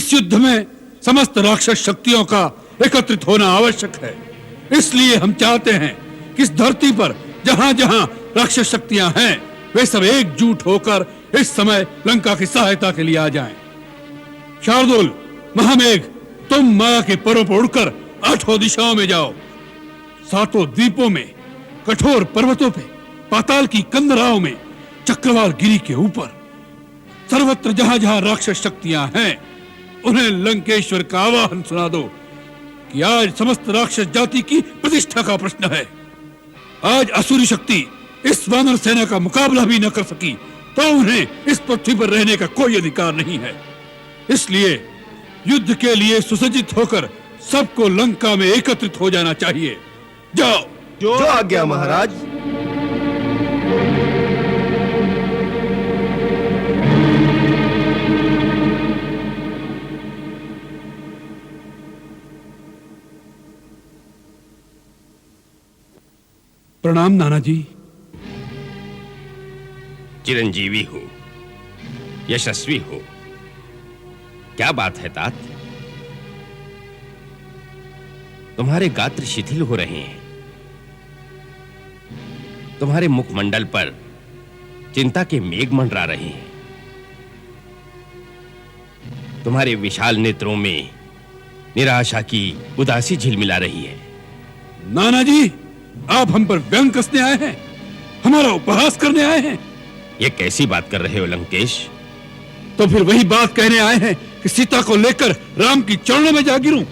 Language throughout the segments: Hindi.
इस युद्ध में समस्त राक्षस शक्तियों का एकत्रित होना आवश्यक है। इसलिए हम चाहते हैं कि इस धरती पर जहां जहां राक्षस शक्तियां हैं, वे सब एकजुट होकर इस समय लंका की सहायता के लिए आ जाएं। शार्दुल, महामेघ, तुम माया के परों पर उड़कर 8 दिशाओं में जाओ। 7 द्वीपों में, कठोर पर्वतों पे, पाताल की कंदराओं में, चक्रवाल गिरी के ऊपर, सर्वत्र जहां जहां राक्षस शक्तियां हैं, उन्हें लंकेश्वर का आवाहन सुना दो कि आज समस्त राक्षस जाति की प्रतिष्ठा का प्रश्न है। आज असुरी शक्ति इस वानर सेना का मुकाबला भी न कर सकी तो उन्हें इस पृथ्वी पर रहने का कोई अधिकार नहीं है। इसलिए युद्ध के लिए सुसज्जित होकर सबको लंका में एकत्रित हो जाना चाहिए। जाओ। जो आज्ञा महाराज। प्रणाम नाना जी। चिरंजीवी हो, यशस्वी हो। क्या बात है तात? तुम्हारे गात्र शिथिल हो रहे हैं। तुम्हारे मुखमंडल पर चिंता के मेघ मंडरा रहे हैं। तुम्हारे विशाल नेत्रों में निराशा की उदासी झिलमिला रही है। नाना जी, आप हम पर व्यंग कसने आए हैं? हमारा उपहास करने आए हैं? ये कैसी बात कर रहे हो लंकेश? तो फिर वही बात कहने आए हैं कि सीता को लेकर राम की चरणों में जा गिरूं?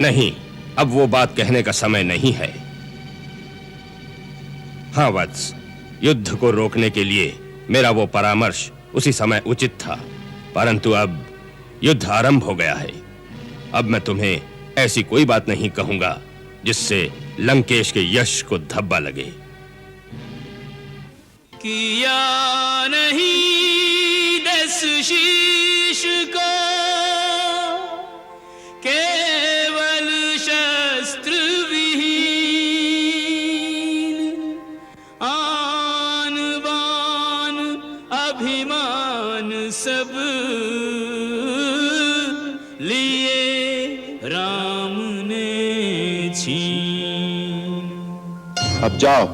नहीं, अब वो बात कहने का समय नहीं है। हाँ वत्स, युद्ध को रोकने के लिए मेरा वो परामर्श उसी समय उचित था, परंतु अब युद्ध आरंभ हो गया है। अब मैं तुम्हें ऐसी कोई बात नहीं कहूंगा जिससे लंकेश के यश को धब्बा लगे। किया नहीं दस शीश को, केवल शस्त्र विहीन, आन बान अभिमान सब लिए राम ने छीन। अब जाओ,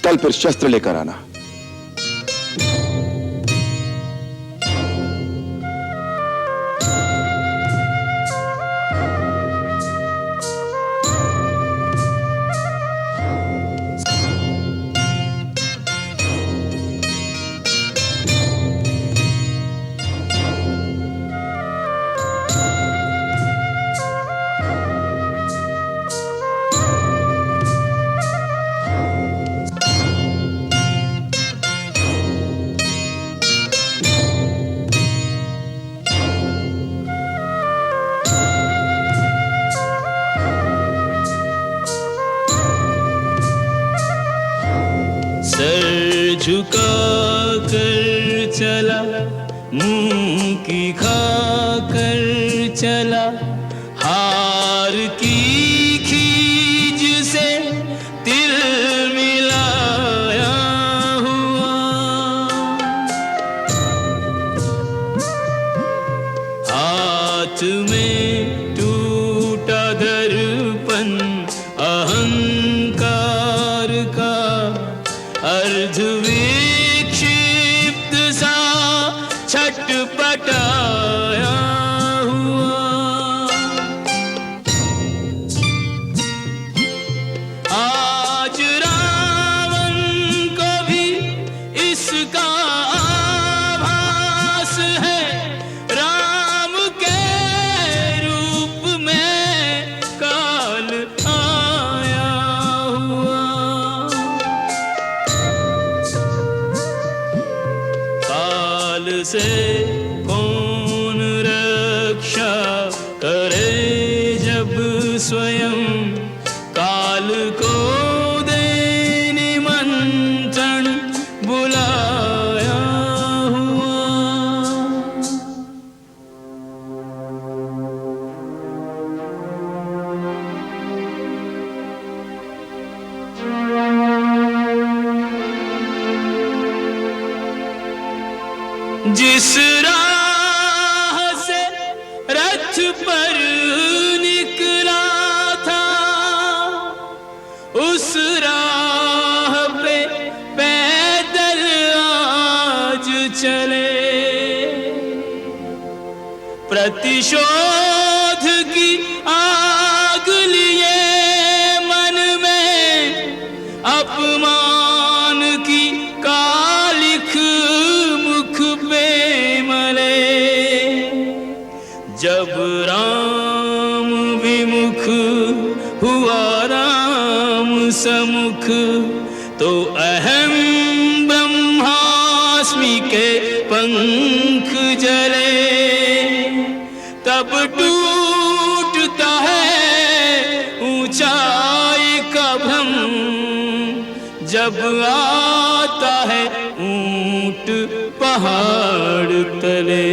कल फिर शस्त्र लेकर आना। सर झुका कर चला, मुंह की खा कर चला, हार की खीज से तिल मिलाया हुआ। हाथ में टूटा दर्पण अहंकार का, अर्ध विक्षिप्त सा छटपटाया हुआ। आज रावण को भी इसका आभास है, राम के रूप में काल आया हुआ। काल से कौन रक्षा करे जब स्वयं काल को दे निमंत्रण बुलाया हुआ। जिस राह से रथ पर निकला था, उस राह पे पैदल आज चले। प्रतिशोध की आग लिए मन में, अपमान की कालिख मुख पे मले। जब राम विमुख हुआ राम समुख, तो अहम ब्रह्मास्मि के पंख जले। तब टूटता है ऊंचाई का भ्रम, जब आता है ऊंट पहाड़ तले।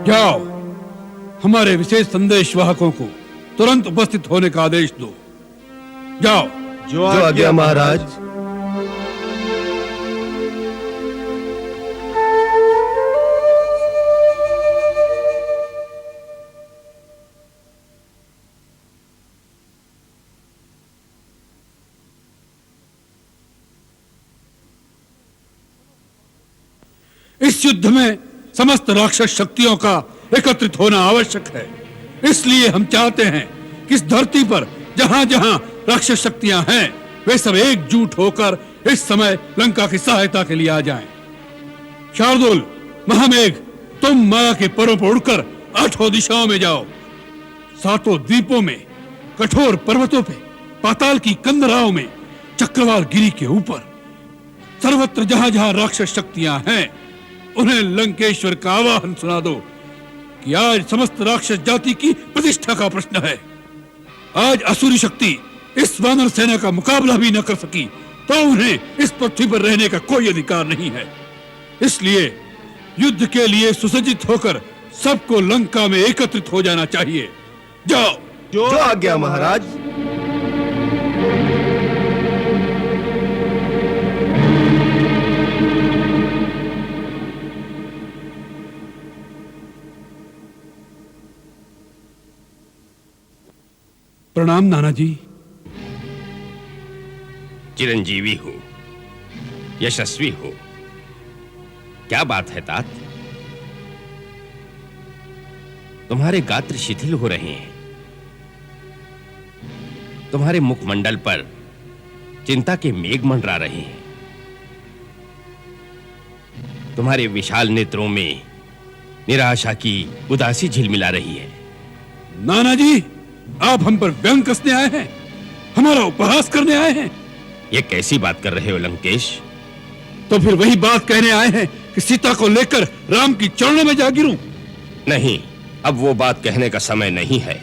जाओ, हमारे विशेष संदेश वाहकों को तुरंत उपस्थित होने का आदेश दो। जाओ। जो आज्ञा महाराज। इस युद्ध में समस्त राक्षस शक्तियों का एकत्रित होना आवश्यक है। इसलिए हम चाहते हैं कि इस धरती पर जहां जहां राक्षस शक्तियां हैं, वे सब एकजुट होकर इस समय लंका की सहायता के लिए आ जाएं। शार्दुल, महामेघ, तुम माया के परों पर उड़कर 8 दिशाओं में जाओ। 7 द्वीपों में, कठोर पर्वतों पे, पाताल की कंदराओं में, चक्रवाल गिरी के ऊपर, सर्वत्र जहां जहां राक्षस शक्तियां हैं, उन्हें लंकेश्वर का आवाहन सुना दो कि आज समस्त राक्षस जाति की प्रतिष्ठा का प्रश्न है। आज असुरी शक्ति इस वानर सेना का मुकाबला भी न कर सकी, तो उन्हें इस पृथ्वी पर रहने का कोई अधिकार नहीं है। इसलिए युद्ध के लिए सुसज्जित होकर सबको लंका में एकत्रित हो जाना चाहिए। जाओ। जो आज्ञा महाराज। प्रणाम नाना जी। चिरंजीवी हो, यशस्वी हो। क्या बात है तात? तुम्हारे गात्र शिथिल हो रहे हैं। तुम्हारे मुखमंडल पर चिंता के मेघ मंडरा रहे हैं। तुम्हारे विशाल नेत्रों में निराशा की उदासी झिलमिला रही है। नाना जी, आप हम पर व्यंग कसने आए हैं? हमारा उपहास करने आए हैं? ये कैसी बात कर रहे हो लंकेश? तो फिर वही बात कहने आए हैं कि सीता को लेकर राम की चरणों में जा गिरूं? नहीं, अब वो बात कहने का समय नहीं है।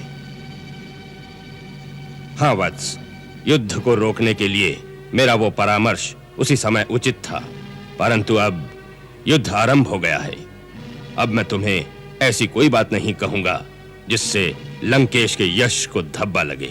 हाँ वत्स, युद्ध को रोकने के लिए मेरा वो परामर्श उसी समय उचित था, परंतु अब युद्ध आरंभ हो गया है। अब मैं तुम्हें ऐसी कोई बात नहीं कहूंगा जिससे लंकेश के यश को धब्बा लगे।